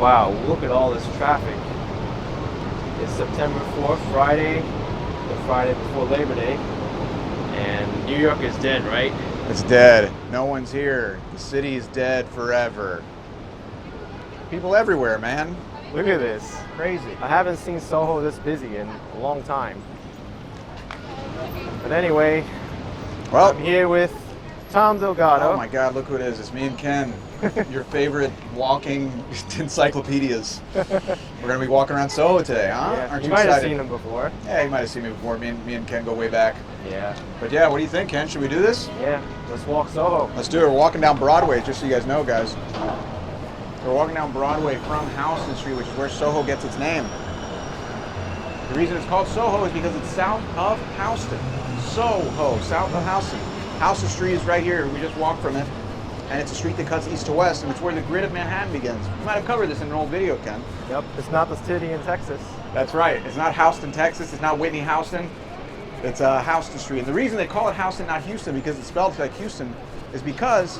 Wow, look at all this traffic. It's September 4th, Friday, the Friday before Labor Day, and New York is dead, right? It's dead. No one's here. The city is dead forever. People everywhere, man. Look at this. Crazy. I haven't seen Soho this busy in a long time. But anyway, Well, I'm here with Tom Delgado. oh my God, look who it is. It's me and Ken, your favorite walking encyclopedias. We're going to be walking around Soho today, huh? Yeah, Aren't you you might excited? have seen him before. Yeah, you might have seen me before. Me and Ken go way back. Yeah. But yeah, what do you think, Ken? Should we do this? Yeah, let's walk Soho. Let's do it. We're walking down Broadway, just so you guys know, guys. We're walking down Broadway from Houston Street, which is where Soho gets its name. The reason it's called Soho is because it's south of Houston. Soho, south of Houston. Houston Street is right here. We just walked from it. And it's a street that cuts east to west, and it's where the grid of Manhattan begins. You might have covered this in an old video, Ken. Yep, it's not the city in Texas. That's right. It's not Houston, Texas. It's not Whitney Houston. It's Houston Street. And the reason they call it Houston, not Houston, because it's spelled like Houston, is because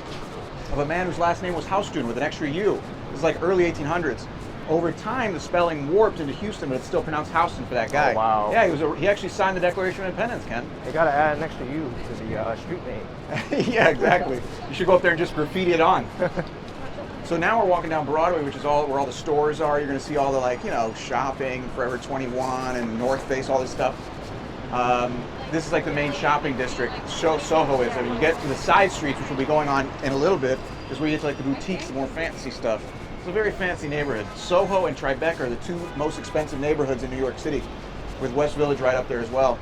of a man whose last name was Houston with an extra U. This is like early 1800s. Over time, the spelling warped into Houston, but it's still pronounced Houston for that guy. Oh, wow. Yeah, he actually signed the Declaration of Independence, Ken. They gotta add an extra U to the street name. Yeah, exactly. You should go up there and just graffiti it on. So now we're walking down Broadway, which is where all the stores are. You're going to see all the shopping, Forever 21 and North Face, all this stuff. This is like the main shopping district. Soho is. I mean, you get to the side streets, which we'll be going on in a little bit, is where you get to like the boutiques, the more fancy stuff. It's a very fancy neighborhood. Soho and Tribeca are the two most expensive neighborhoods in New York City, with West Village right up there as well.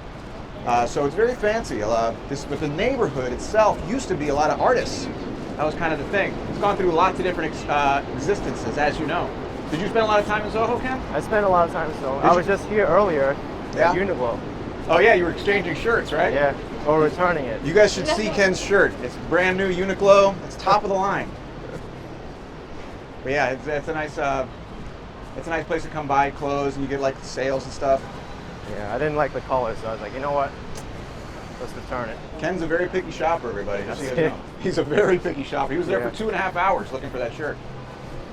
So it's very fancy. But the neighborhood itself used to be a lot of artists. That was kind of the thing. It's gone through lots of different existences, as you know. Did you spend a lot of time in Soho, Ken? I spent a lot of time in Soho. I was just here earlier Yeah? at Uniqlo. Oh yeah, you were exchanging shirts, right? Yeah, or returning it. You guys should see Ken's shirt. It's brand new Uniqlo. It's top of the line. But yeah, it's a nice place to come buy clothes, and you get like sales and stuff. Yeah, I didn't like the color, so I was like, you know what? Let's return it. Ken's a very picky shopper, everybody. Just so you guys know. He's a very picky shopper. He was there for 2.5 hours looking for that shirt.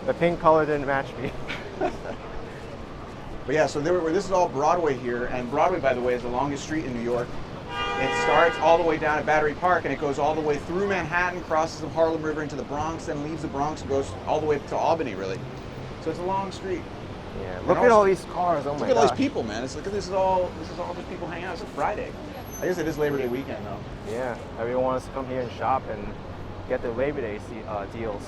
The pink color didn't match me. But yeah, so this is all Broadway here, and Broadway, by the way, is the longest street in New York. It starts all the way down at Battery Park, and it goes all the way through Manhattan, crosses the Harlem River into the Bronx, then leaves the Bronx and goes all the way to Albany, really. So it's a long street. Yeah, look at all these cars. Oh my god. Look at all these people, man. This is all just people hanging out. It's a Friday. I guess it is Labor Day weekend, though. Yeah, everyone wants to come here and shop and get their Labor Day deals.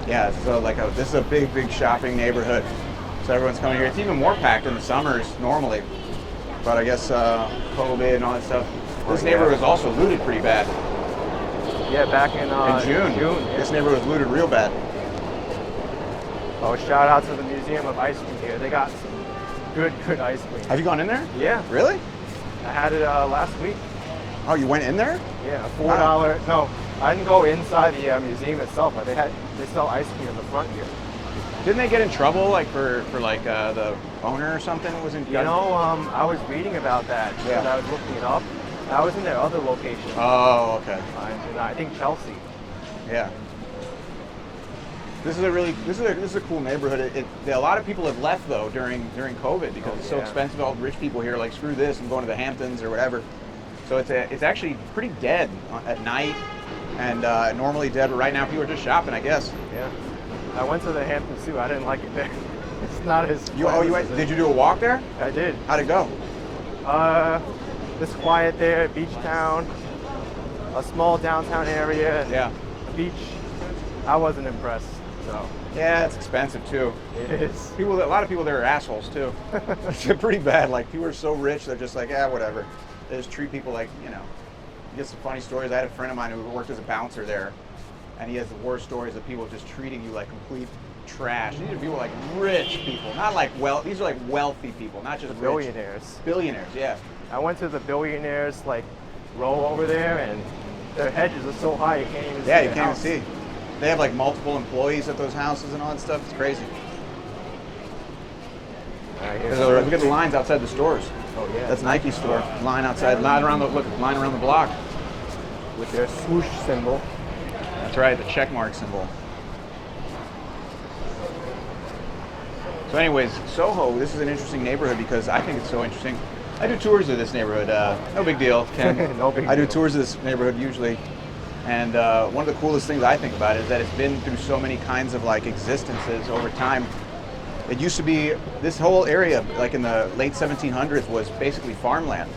Yeah, so this is a big shopping neighborhood. So everyone's coming here. It's even more packed in the summers normally. But I guess COVID and all that stuff. This neighborhood was also looted pretty bad. Yeah, back in June. Yeah. This neighborhood was looted real bad. Oh, shout out to the Museum of Ice Cream here. They got some good ice cream. Have you gone in there? Yeah. Really? I had it last week. Oh, you went in there? Yeah, $4. Wow. No, I didn't go inside the museum itself, but they sell ice cream in the front here. Didn't they get in trouble for the owner or something? Wasn't I was reading about that because I was looking it up. I was in their other location. Oh, okay. I think Chelsea. Yeah. This is a cool neighborhood. A lot of people have left though during COVID because it's so expensive. All the rich people here like screw this and going to the Hamptons or whatever. So it's actually pretty dead at night and normally dead. But right now people are just shopping, I guess. Yeah. I went to the Hamptons too. I didn't like it there. It's not as. Did you do a walk there? I did. How'd it go? Just quiet there, beach town, a small downtown area. Yeah. A beach. I wasn't impressed. So. Yeah, it's expensive too. It is. A lot of people there are assholes too. It's pretty bad. Like people are so rich, they're just like, whatever. They just treat people like, You get some funny stories. I had a friend of mine who worked as a bouncer there, and he has the worst stories of people just treating you like complete trash. These are people like rich people, not like these are like wealthy people, not just billionaires. Billionaires, yeah. I went to the billionaires row over there, and their hedges are so high you can't even see. Yeah, you can't even see. They have like multiple employees at those houses and all that stuff. It's crazy. All right, look at the lines outside the stores. Oh yeah. That's Nike store. Line outside, line around the block. With their swoosh symbol. That's right, the check mark symbol. So anyways, Soho, this is an interesting neighborhood because I think it's so interesting. I do tours of this neighborhood. No big deal, Ken. No big I do deal. tours of this neighborhood usually. And one of the coolest things I think about it is that it's been through so many kinds of like existences over time. It used to be, this whole area, like in the late 1700s, was basically farmland.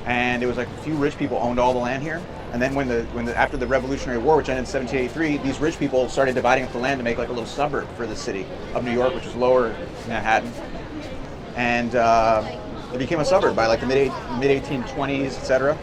And it was like a few rich people owned all the land here. And then after the Revolutionary War, which ended in 1783, these rich people started dividing up the land to make like a little suburb for the city of New York, which is lower Manhattan. And it became a suburb by like the mid-1820s, etc.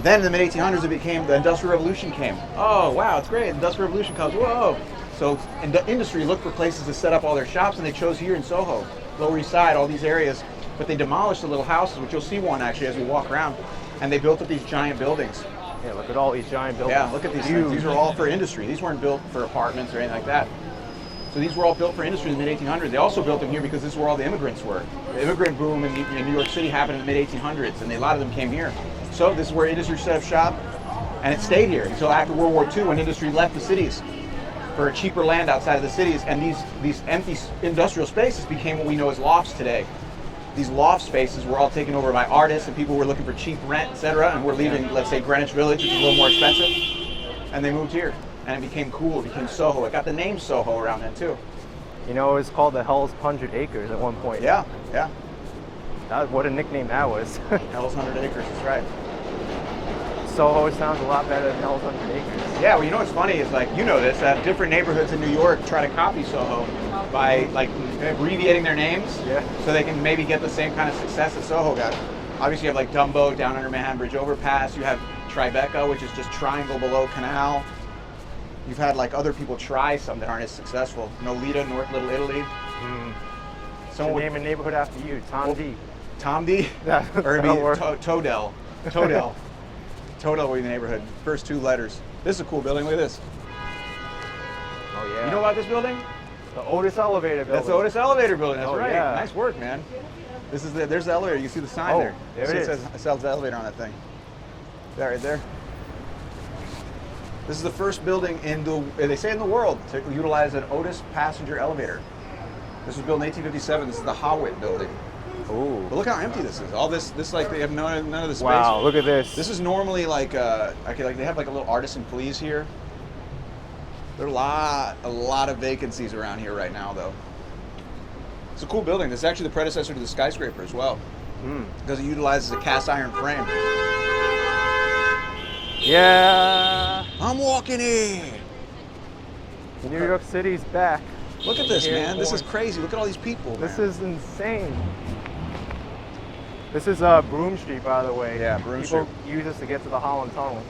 Then in the mid-1800s, the Industrial Revolution came. Oh, wow, it's great. The Industrial Revolution comes, whoa. So industry looked for places to set up all their shops, and they chose here in Soho, Lower East Side, all these areas. But they demolished the little houses, which you'll see one actually as we walk around. And they built up these giant buildings. Yeah, look at all these giant buildings. Yeah, look at these things. These are all for industry. These weren't built for apartments or anything like that. So these were all built for industry in the mid-1800s. They also built them here because this is where all the immigrants were. The immigrant boom in New York City happened in the mid-1800s, and a lot of them came here. So this is where industry set up shop, and it stayed here until after World War II when industry left the cities for cheaper land outside of the cities, and these empty industrial spaces became what we know as lofts today. These loft spaces were all taken over by artists and people who were looking for cheap rent, etc., and were leaving, let's say, Greenwich Village, which is a little more expensive, and they moved here. And it became cool, it became Soho. It got the name Soho around then, too. You know, it was called the Hell's 100 Acres at one point. Yeah, yeah. What a nickname that was. Hell's 100 Acres, that's right. Soho sounds a lot better than Hell's 100 Acres. Yeah, well, you know what's funny is, like, you know this, that different neighborhoods in New York try to copy Soho by, like, abbreviating their names. Yeah. So they can maybe get the same kind of success that Soho got. Obviously, you have, like, Dumbo down under Manhattan Bridge Overpass. You have Tribeca, which is just triangle below Canal. You've had, like, other people try some that aren't as successful. Nolita, North Little Italy. Someone name a neighborhood after you, Tom D. Tom D? Or it'd be Todell. Todell. Todell would be the neighborhood. First two letters. This is a cool building. Look at this. Oh, yeah. You know about this building? The Otis Elevator Building. That's the Otis Elevator Building. That's right. Yeah. Nice work, man. This is there's the elevator. You see the sign there. There it is. It says the elevator on that thing. That right there. This is the first building they say in the world to utilize an Otis passenger elevator. This was built in 1857. This is the Howitt building. Ooh. But look how empty this is. All this like they have none of the space. Wow, look at this. This is normally like they have like a little artisan please here. There are a lot of vacancies around here right now though. It's a cool building. This is actually the predecessor to the skyscraper as well. Because it utilizes a cast iron frame. Yeah. I'm walking in. New York City's back. Look at this, man. This is crazy. Look at all these people, man. This is insane. This is Broome Street, by the way. Yeah, Broome Street. People use this to get to the Holland Tunnel.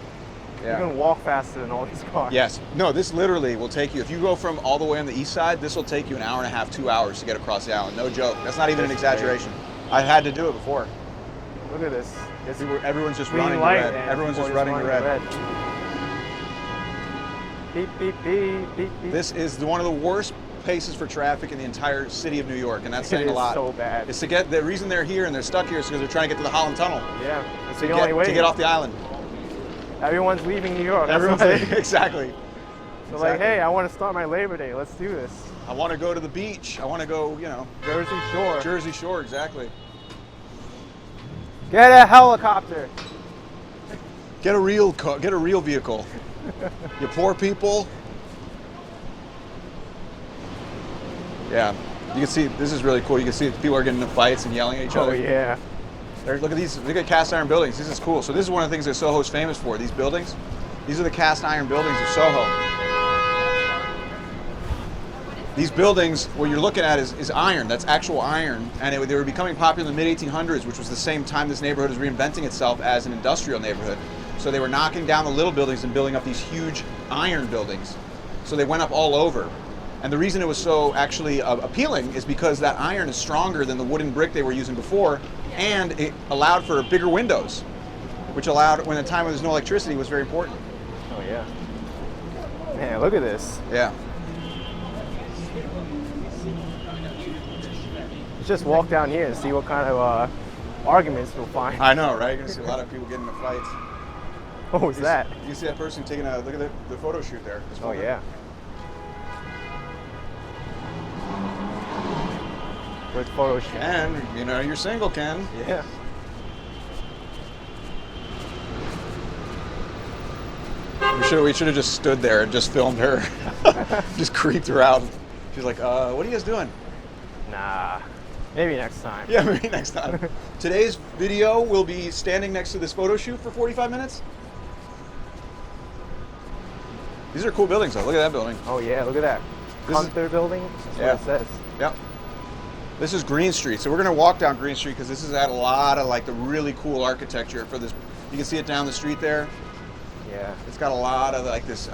Yeah. You can walk faster than all these cars. Yes. No, this literally will take you, if you go from all the way on the east side, this will take you an hour and a half, 2 hours to get across the island. No joke. That's not even an exaggeration. I had to do it before. Look at this. Everyone's just green running to light, red. and Everyone's just running to red. Beep, beep, beep, beep, beep. This is one of the worst places for traffic in the entire city of New York, and that's saying a lot. It is so bad. It's to get, the reason they're here and they're stuck here is because they're trying to get to the Holland Tunnel. Yeah, it's the only way. To get off the island. Everyone's leaving New York. Everyone's leaving, exactly. So like, hey, I want to start my Labor Day. Let's do this. I want to go to the beach. I want to go, Jersey Shore. Jersey Shore, exactly. Get a helicopter. Get a real vehicle. You poor people. Yeah, you can see, this is really cool. You can see people are getting into fights and yelling at each other. Oh yeah. Look at these, look at cast iron buildings. This is cool. So this is one of the things that Soho's famous for, these buildings. These are the cast iron buildings of Soho. These buildings, what you're looking at is iron, that's actual iron. And they were becoming popular in the mid-1800s, which was the same time this neighborhood was reinventing itself as an industrial neighborhood. So they were knocking down the little buildings and building up these huge iron buildings. So they went up all over. And the reason it was so actually appealing is because that iron is stronger than the wooden brick they were using before, and it allowed for bigger windows, which allowed, when a time when there's no electricity, was very important. Oh yeah. Man, look at this. Yeah. Let's just walk down here and see what kind of arguments we'll find. I know, right? You're gonna see a lot of people getting into fights. What was that? You see that person taking a look at the photo shoot there. Oh yeah. With photo shoot. And you know you're single, Ken. Yeah. We should have just stood there and just filmed her. Just creeped her out. She's like, what are you guys doing? Nah. Maybe next time. Yeah, maybe next time. Today's video will be standing next to this photo shoot for 45 minutes. These are cool buildings though. Look at that building. Oh yeah, look at that. Gunther building. That's what it says. Yep. This is Greene Street. So we're gonna walk down Greene Street because this has had a lot of like the really cool architecture for this. You can see it down the street there. Yeah. It's got a lot of like this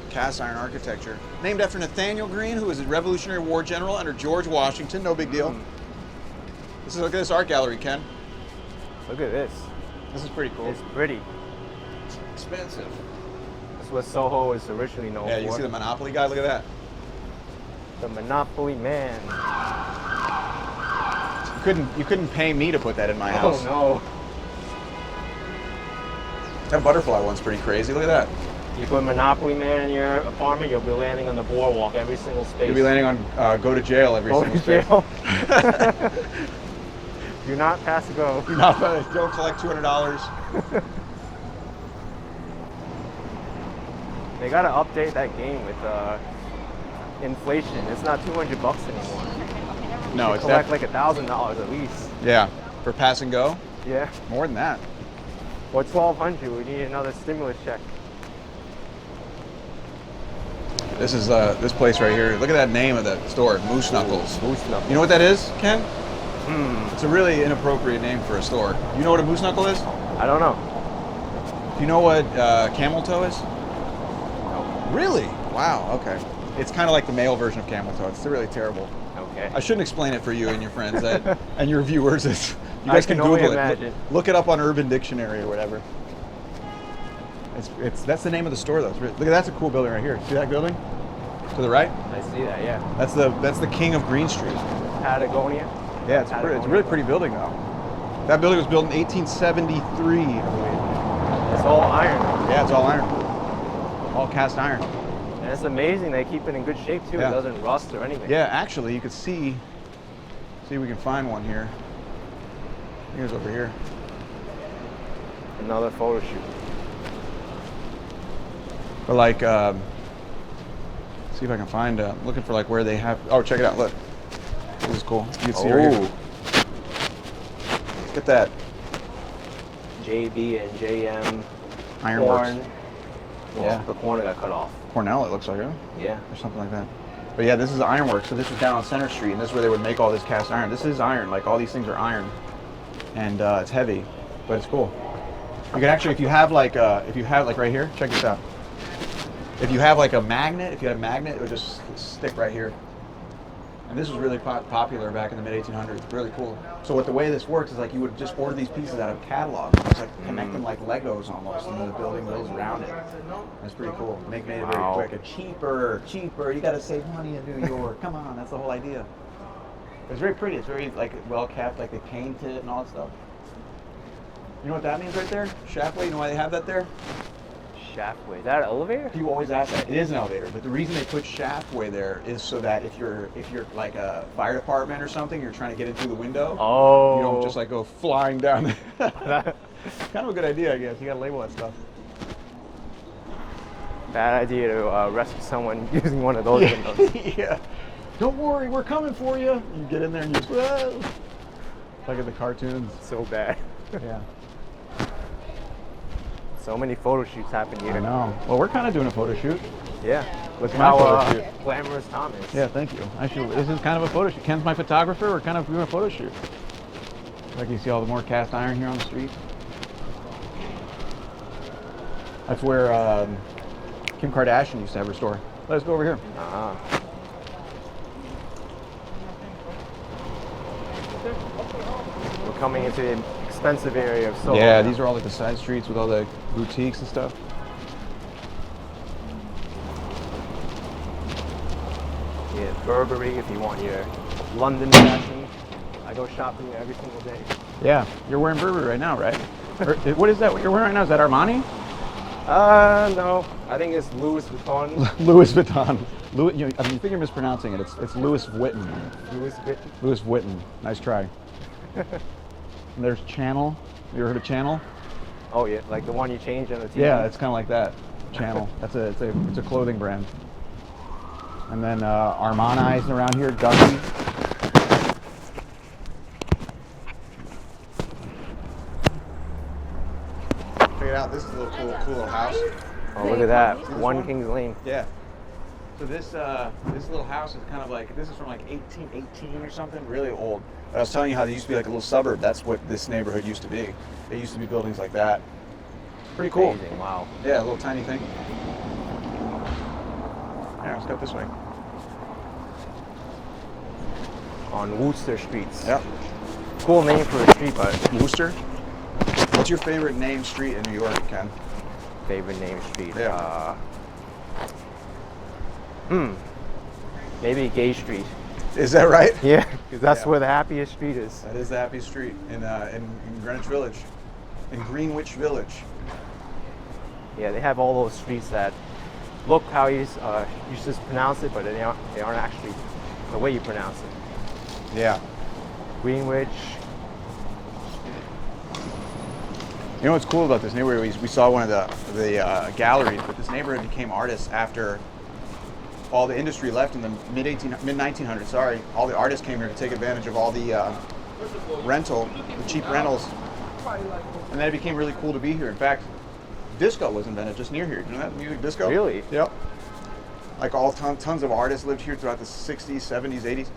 cast iron architecture. Named after Nathaniel Greene, who was a Revolutionary War general under George Washington. No big deal. Look at this art gallery, Ken. Look at this. This is pretty cool. It's pretty. It's expensive. That's what Soho was originally known for. Yeah, you see the Monopoly guy? Look at that. The Monopoly man. You couldn't pay me to put that in my house. Oh no. That butterfly one's pretty crazy. Look at that. You put Monopoly man in your apartment, you'll be landing on the boardwalk every single space. You'll be landing on go to jail every single space. Do not pass go. Don't collect $200. They gotta update that game with inflation. It's not $200 anymore. No, you it's collect like $1,000 at least. Yeah, for pass and go. Yeah. More than that. Or $1,200. We need another stimulus check. This is this place right here. Look at that name of that store, Moose Knuckles. Moose Knuckles. You know what that is, Ken? It's a really inappropriate name for a store. You know what a moose knuckle is? I don't know. Do you know what camel toe is? No. Really? Wow. Okay. It's kind of like the male version of camel toe. It's really terrible. Okay. I shouldn't explain it for you and your friends and your viewers. You I guys can only Google imagine. it. Look it up on Urban Dictionary or whatever. That's the name of the store though. Look at that's a cool building right here. See that building? To the right? I see that. Yeah. That's the king of Greene Street. Patagonia. Yeah, it's a really pretty building though. That building was built in 1873, I believe. It's all iron. Yeah, it's all iron. All cast iron. And it's amazing they keep it in good shape too. Yeah. It doesn't rust or anything. Yeah, actually, you could see if we can find one here. Here's over here. Another photo shoot. But like, see if I can find. Looking for like where they have. Oh, check it out. Look, this is cool. You can see right here. Look at that. JB and JM. Ironworks. Corn. Well, Yeah. the corner got cut off. Cornell, it looks like, huh? Yeah. Or something like that. But yeah, this is ironworks. So this is down on Center Street, and this is where they would make all this cast iron. This is iron. Like all these things are iron, and it's heavy, but it's cool. You can actually, if you have like right here, check this out. If you have like a magnet, if you had a magnet, it would just stick right here. And this was really popular back in the mid 1800s. Really cool. So the way this works is like you would just order these pieces out of a catalog. It's like connect them like Legos almost, and then the building goes around it. That's pretty cool. Made it very quick. And cheaper. You got to save money in New York. Come on, that's the whole idea. It's very pretty. It's very like well kept. Like they paint it and all that stuff. You know what that means right there? Shaftway. You know why they have that there? Shaftway. Is that an elevator? People always ask that. It is an elevator, but the reason they put shaftway there is so that if you're like a fire department or something, you're trying to get in through the window. Oh. You don't just like go flying down. Kind of a good idea, I guess. You got to label that stuff. Bad idea to rescue someone using one of those windows. Yeah. Don't worry, we're coming for you. You get in there and you just, whoa. Like in the cartoons. So bad. Yeah. So many photo shoots happen here. I know. Well, we're kind of doing a photo shoot. Yeah. Look My how photo shoot. glamorous Tom is. Yeah, thank you. Actually, this is kind of a photo shoot. Ken's my photographer. We're kind of doing a photo shoot. Like you see all the more cast iron here on the street. That's where Kim Kardashian used to have her store. Let's go over here. We're coming into the expensive area of Soho. Yeah, now. these are all like the side streets with all the boutiques and stuff. Yeah, Burberry if you want your London fashion. I go shopping there every single day. Yeah, you're wearing Burberry right now, right? What is that? What you're wearing right now? Is that Armani? No. I think it's Louis Vuitton. Louis Vuitton. I think you're mispronouncing it. It's Louis Vuitton. Louis Vuitton. Louis Vuitton. Nice try. And there's Channel. You ever heard of Channel? Oh yeah, like the one you change on the TV. Yeah, it's kind of like that. Channel. It's a clothing brand. And then Armani's around here. Gucci. Check it out. This is a little cool little house. Oh, look at that. See this One one? Kings Lane. Yeah. So this little house is kind of like, this is from like 1818 or something, really old. But I was telling you how there used to be like a little suburb. That's what this neighborhood used to be. There used to be buildings like that. Pretty cool. Amazing. Wow. Yeah, a little tiny thing. Yeah, let's go this way. On Wooster Streets. Yep. Cool name for a street, but Wooster? What's your favorite named street in New York, Ken? favorite name street. Yeah. Maybe Gay Street. Is that right? Yeah, because that's Yeah. where the happiest street is. That is the happiest street in Greenwich Village. In Greenwich Village. Yeah, they have all those streets that look how you just pronounce it, but they aren't actually the way you pronounce it. Yeah. Greenwich. You know what's cool about this neighborhood? We saw one of the galleries, but this neighborhood became artists after all the industry left in the mid 1900s. Sorry, all the artists came here to take advantage of all the the cheap rentals, and then it became really cool to be here. In fact, disco was invented just near here. You know that music, disco? Really? Yep. Like tons of artists lived here throughout the 60s, 70s, 80s.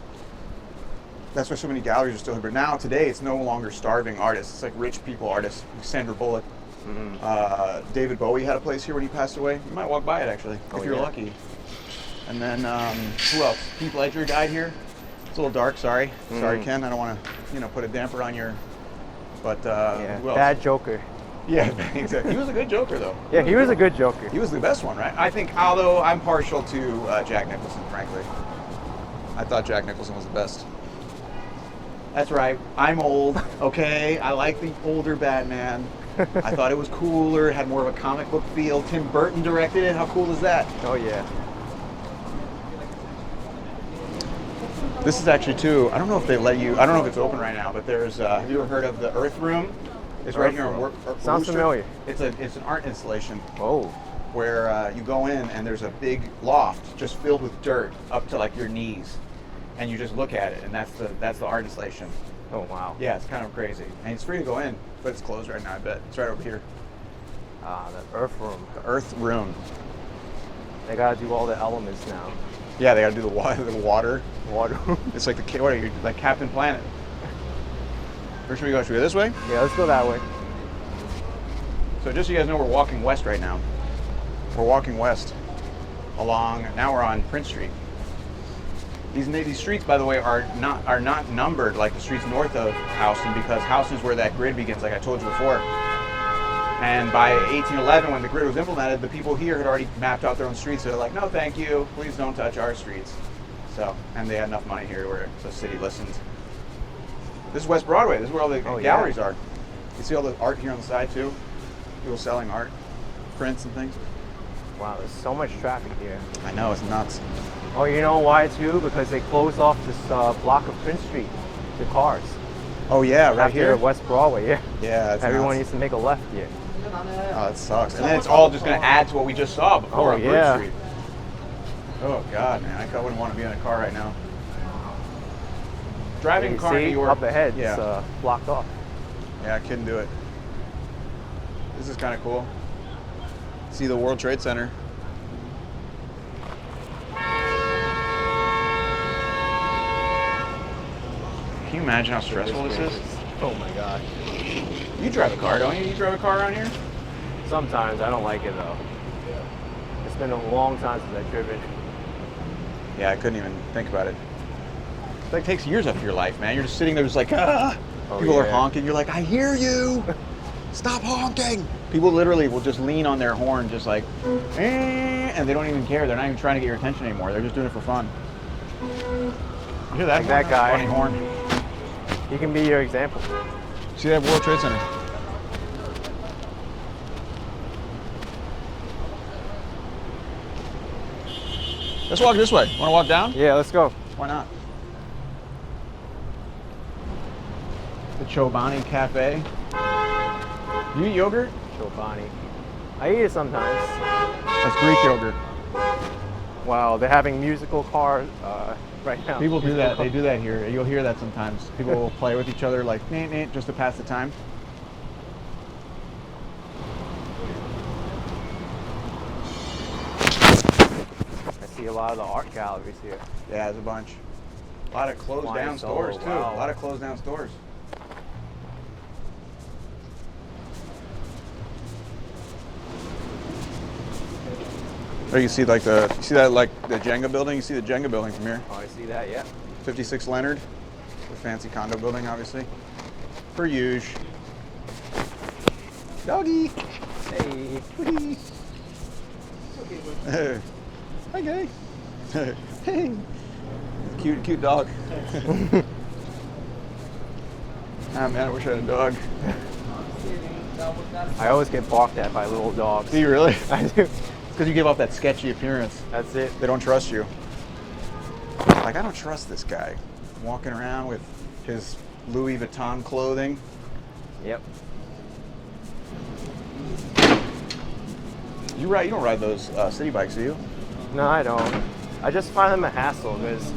That's why so many galleries are still here. But now, today, it's no longer starving artists. It's like rich people artists. Sandra Bullock. David Bowie had a place here when he passed away. You might walk by it, actually, if you're lucky. And then, who else? Heath Ledger died here. It's a little dark, sorry. Sorry, Ken. I don't want to, put a damper on your... But, Yeah, who else? bad Joker. Yeah, exactly. He was a good Joker, though. Yeah, he was a good Joker. He was the best one, right? I think, although I'm partial to Jack Nicholson, frankly. I thought Jack Nicholson was the best. That's right. I'm old, okay? I like the older Batman. I thought it was cooler. It had more of a comic book feel. Tim Burton directed it. How cool is that? Oh, yeah. This is actually, too, I don't know if they let you, I don't know if it's open right now, but there's, have you ever heard of the Earth Room? It's right here on Sounds familiar. It's an art installation. Oh. Where you go in and there's a big loft just filled with dirt up to like your knees. And you just look at it, and that's the art installation. Oh, wow. Yeah, it's kind of crazy. And it's free to go in, but it's closed right now, I bet. It's right over here. The Earth Room. The Earth Room. They gotta do all the elements now. Yeah, they gotta do the water. Water. It's like what are you, like Captain Planet? Where should we go? Should we go this way? Yeah, let's go that way. So just so you guys know, we're walking west right now. We're walking west along, now we're on Prince Street. These streets, by the way, are not numbered like the streets north of Houston, because Houston's where that grid begins, like I told you before. And by 1811, when the grid was implemented, the people here had already mapped out their own streets. So they're like, no, thank you. Please don't touch our streets. So, and they had enough money here where the city listened. This is West Broadway. This is where all the galleries are. You see all the art here on the side, too? People selling art, prints and things. Wow, there's so much traffic here. I know, it's nuts. Oh, you know why, too? Because they closed off this block of Prince Street to cars. Oh, yeah, right After here? West Broadway, yeah. Yeah, it's Everyone nuts. needs to make a left here. Oh, that sucks. And then it's all just going to add to what we just saw before on Broome Street. Oh, God, man. I wouldn't want to be in a car right now. Driving a car in New York. Up ahead, yeah. it's blocked off. Yeah, I couldn't do it. This is kind of cool. See the World Trade Center. Can you imagine how stressful this is? Oh my God. You drive a car, don't you? You drive a car around here? Sometimes I don't like it though. It's been a long time since I've driven. Yeah, I couldn't even think about it. It like takes years off your life, man. You're just sitting there just like, ah. People are honking. You're like, I hear you. Stop honking. People literally will just lean on their horn just like, and they don't even care. They're not even trying to get your attention anymore. They're just doing it for fun. You hear that? Like that guy. Funny horn. He can be your example. See that World Trade Center? Let's walk this way. Want to walk down? Yeah, let's go. Why not? The Chobani Cafe. You eat yogurt? Chobani. I eat it sometimes. That's Greek yogurt. Wow, they're having musical cars right now. People do that. They do that here. You'll hear that sometimes. People will play with each other like, nah, just to pass the time. I see a lot of the art galleries here. Yeah, there's a bunch. A lot of closed down stores too. Wow. A lot of closed down stores. There you see like the Jenga building. You see the Jenga building from here. Oh, I see that. Yeah. 56 Leonard, the fancy condo building, obviously. Per usual. Doggy. Hey. Hey. Hi, gay. Hey. Cute dog. Ah, man, I wish I had a dog. I always get barked at by little dogs. Do you really? I do. Because you give off that sketchy appearance. That's it. They don't trust you. Like, I don't trust this guy. Walking around with his Louis Vuitton clothing. Yep. You don't ride those city bikes, do you? No, I don't. I just find them a hassle because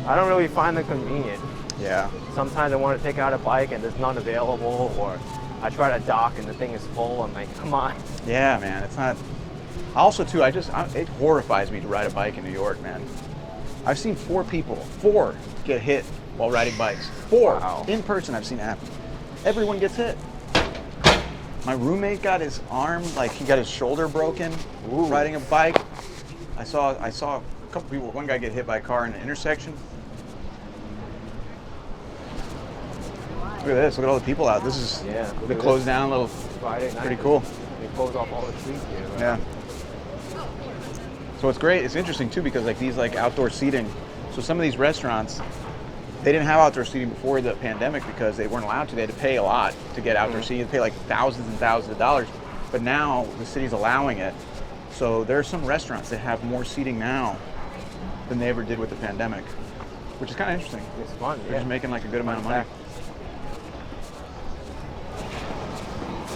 I don't really find them convenient. Yeah. Sometimes I want to take out a bike and there's none available, or I try to dock and the thing is full. I'm like, come on. Yeah, man, it's not. Also, too, it horrifies me to ride a bike in New York, man. I've seen 4 people get hit while riding bikes. 4 Wow. in person. I've seen it happen. Everyone gets hit. My roommate got his arm, like he got his shoulder broken riding a bike. I saw a couple people. One guy get hit by a car in an intersection. Look at this. Look at all the people out. This is the closed down little. Friday night. Pretty cool. They close off all the streets here. Right? Yeah. So it's great. It's interesting too because like these outdoor seating. So some of these restaurants, they didn't have outdoor seating before the pandemic because they weren't allowed to. They had to pay a lot to get outdoor seating. They pay like thousands and thousands of dollars. But now the city's allowing it. So there are some restaurants that have more seating now than they ever did with the pandemic, which is kind of interesting. It's fun. They're just making like a good amount of money.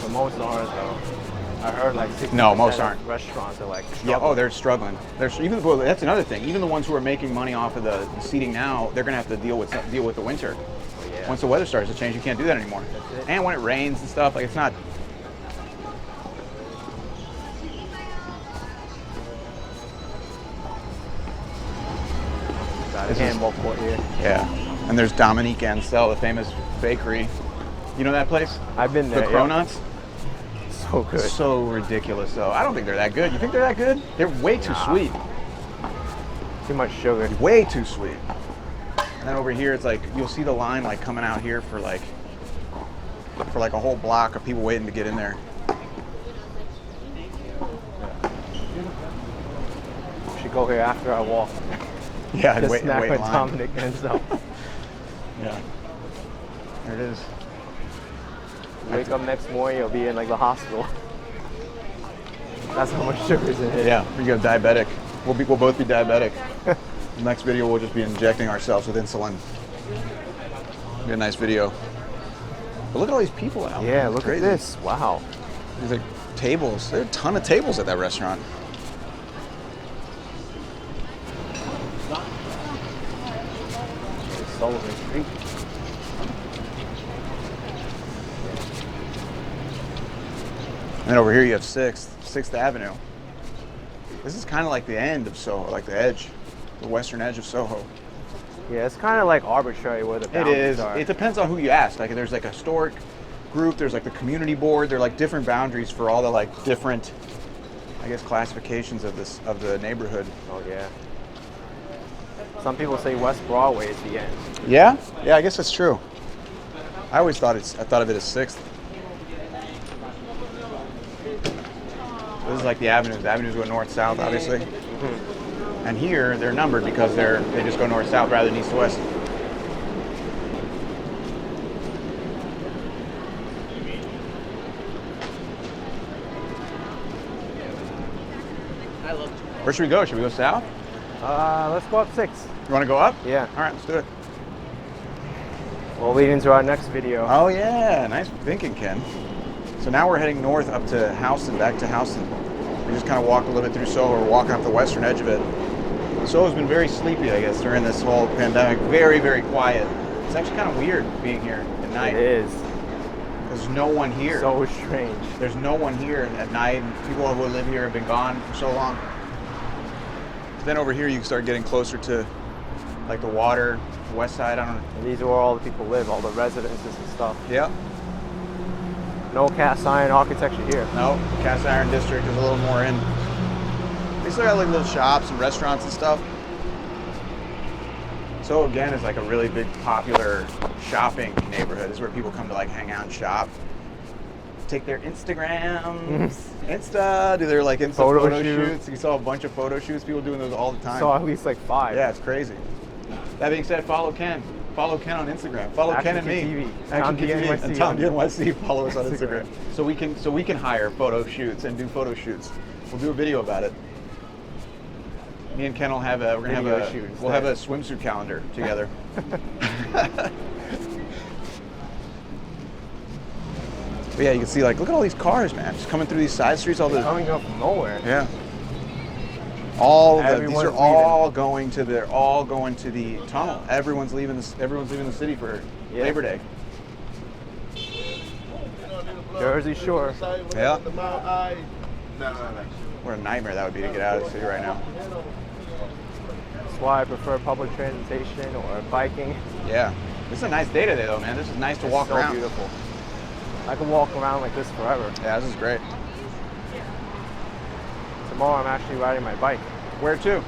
The most aren't though. I heard like 60% No, most aren't. Restaurants are like Yeah. Oh, they're struggling. That's another thing. Even the ones who are making money off of the seating now, they're gonna have to deal with the winter. Yeah. Once the weather starts to change, you can't do that anymore. That's it. And when it rains and stuff, like it's not. Got a handball court here. Yeah. And there's Dominique Ansel, the famous bakery. You know that place? I've been there. The Cronuts? So good. So ridiculous, though. I don't think they're that good. You think they're that good? They're way too sweet. Too much sugar. Way too sweet. And then over here, it's like you'll see the line like coming out here for like a whole block of people waiting to get in there. We should go here after I walk. Yeah, Just wait snack in with line. Dominic and stuff. Yeah. There it is. Wake up next morning, you'll be in like the hospital. That's how much sugar's in it. Yeah, we go diabetic. We'll both be diabetic. The next video, we'll just be injecting ourselves with insulin. Be a nice video. But look at all these people out. Yeah, It's look crazy. at this. Wow. These are tables. There are a ton of tables at that restaurant. Sullivan Street. And then over here you have 6th Avenue. This is kind of like the end of Soho, like the edge, the western edge of Soho. Yeah, it's kind of like arbitrary where the It boundaries is. are. It depends on who you ask. Like there's like a historic group, there's like the community board, they're like different boundaries for all the like different, I guess, classifications of the neighborhood. Oh yeah. Some people say West Broadway is the end. Yeah? Yeah, I guess that's true. I always thought I thought of it as 6th. This is like the avenues. The avenues go north-south, obviously. Mm-hmm. And here, they're numbered because they just go north-south rather than east-west. Where should we go? Should we go south? Let's go up 6. You want to go up? Yeah. All right, let's do it. We'll lead into our next video. Oh yeah, nice thinking, Ken. So now we're heading north up to Houston, back to Houston. We just kind of walked a little bit through Soho. We're walking up the western edge of it. Soho's been very sleepy, I guess, during this whole pandemic. Very, very quiet. It's actually kind of weird being here at night. It is. There's no one here. So strange. There's no one here at night, and people who live here have been gone for so long. Then over here you start getting closer to like the water, the west side, I don't know. And these are where all the people live, all the residences and stuff. Yep. No cast iron architecture here. No, cast iron district is a little more in. They still got like little shops and restaurants and stuff. So again, it's like a really big popular shopping neighborhood. It's where people come to like hang out and shop. Take their Instagrams, do their like Insta photo shoots. You saw a bunch of photo shoots, people doing those all the time. Saw at least like 5. Yeah, it's crazy. That being said, follow Ken. Follow Ken on Instagram. Follow Ken and me. TV. Action Tom TV and Tom NYC. Follow us on Instagram. Instagram. So we can hire photo shoots and do photo shoots. We'll do a video about it. Me and Ken will have a we'll have a swimsuit calendar together. But yeah, you can see like look at all these cars, man, just coming through these side streets. All the coming up from nowhere. Yeah. These are all going to the tunnel. Everyone's leaving the city for Labor Day. Jersey Shore. Yeah. What a nightmare that would be to get out of the city right now. That's why I prefer public transportation or biking. Yeah. This is a nice day today though, man. This is nice to walk around. Beautiful. I can walk around like this forever. Yeah, this is great. Tomorrow I'm actually riding my bike. Where to?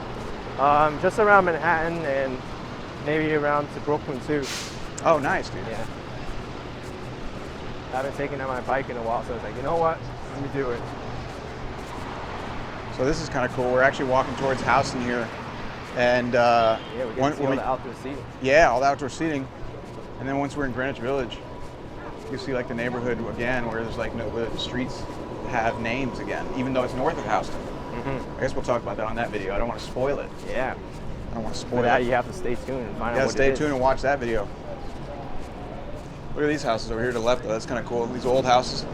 Just around Manhattan and maybe around to Brooklyn too. Oh, nice, dude. Yeah. I haven't taken out my bike in a while, so I was like, you know what? Let me do it. So this is kind of cool. We're actually walking towards Houston here, and yeah, we get to see all the outdoor seating. Yeah, all the outdoor seating, and then once we're in Greenwich Village, you see like the neighborhood again, where there's like where the streets have names again, even though it's north of Houston. I guess we'll talk about that on that video. I don't want to spoil it. Yeah. I don't want to spoil that. it. You have to stay tuned and find out what stay tuned and watch that video. Look at these houses over here to the left, though. That's kind of cool. These old houses.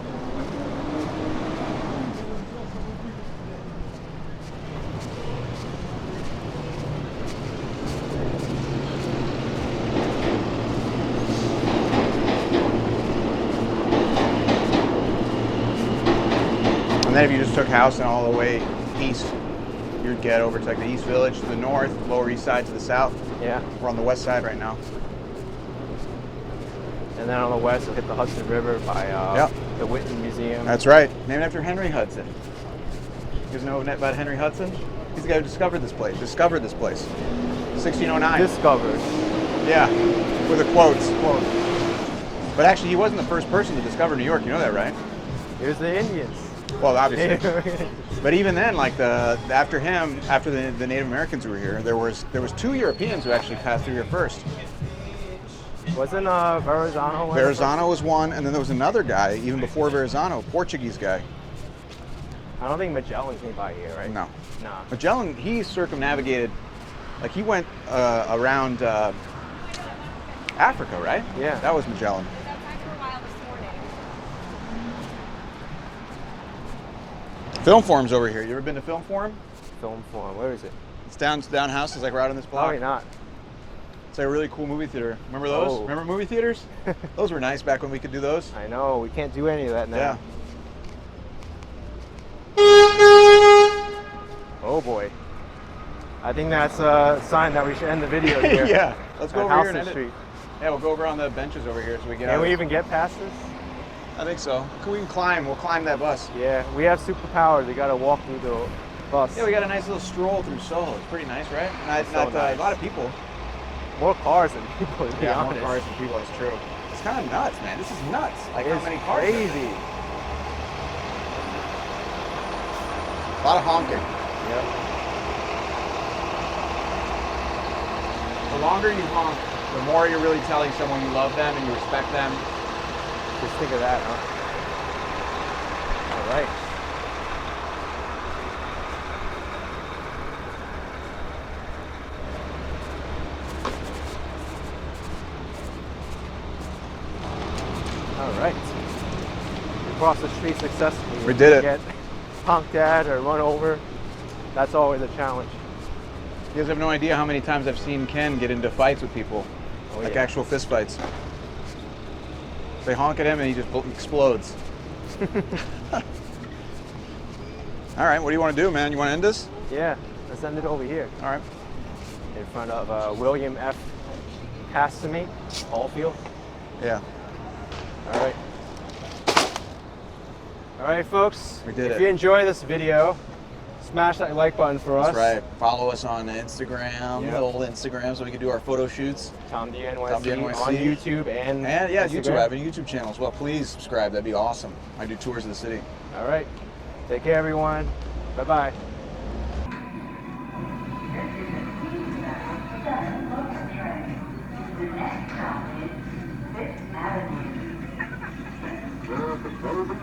And then if you just took Houston all the way east, you'd get over to like the East Village to the north, Lower East Side to the south. Yeah. We're on the west side right now. And then on the west, we'll hit the Hudson River by the Whitman Museum. That's right. Named after Henry Hudson. You guys know about Henry Hudson? He's the guy who discovered this place. 1609. Discovered. Yeah, with the quotes. But actually, he wasn't the first person to discover New York. You know that, right? Here's the Indians. Well, obviously. But even then, like after him, after the Native Americans who were here, there was 2 Europeans who actually passed through here first. Wasn't Verrazano one? Verrazano was one, and then there was another guy even before Verrazano, a Portuguese guy. I don't think Magellan came by here, right? No. Nah. Magellan, he circumnavigated, like he went around Africa, right? Yeah. That was Magellan. Film Forum's over here. You ever been to Film Forum? Film Forum, where is it? It's down House. It's like right on this block. Probably not. It's like a really cool movie theater. Remember those? Oh. Remember movie theaters? Those were nice back when we could do those. I know. We can't do any of that now. Yeah. Oh boy. I think that's a sign that we should end the video here. Yeah. Let's go over here and end Street. it. Yeah, we'll go over on the benches over here so we get out. Can we even get past this? I think so. We can climb. We'll climb that bus. Yeah, we have superpowers. We got to walk through the bus. Yeah, we got a nice little stroll through Soho. It's pretty nice, right? Nice. A lot of people. More cars than people, to be honest. More cars than people. It's true. It's kind of nuts, man. This is nuts. Like it's how many cars? Crazy. A lot of honking. Yep. The longer you honk, the more you're really telling someone you love them and you respect them. Just think of that, huh? All right. All right. We crossed the street successfully. We did it. Get honked at or run over. That's always a challenge. You guys have no idea how many times I've seen Ken get into fights with people, Oh, like yeah. actual fist fights. They honk at him and he just explodes. All right, what do you want to do, man? You want to end this? Yeah, let's end it over here All right. in front of William F. Casamate Hallfield. Yeah. All right. All right, folks. We did if it. you enjoy this video, smash that like button for us. That's right. Follow us on Instagram, Yep. little Instagram, so we can do our photo shoots. Tom the NYC, Tom the NYC. on YouTube and Yeah, Instagram. YouTube. I have a YouTube channel as well. Please subscribe. That'd be awesome. I do tours of the city. All right. Take care, everyone. Bye-bye. There is a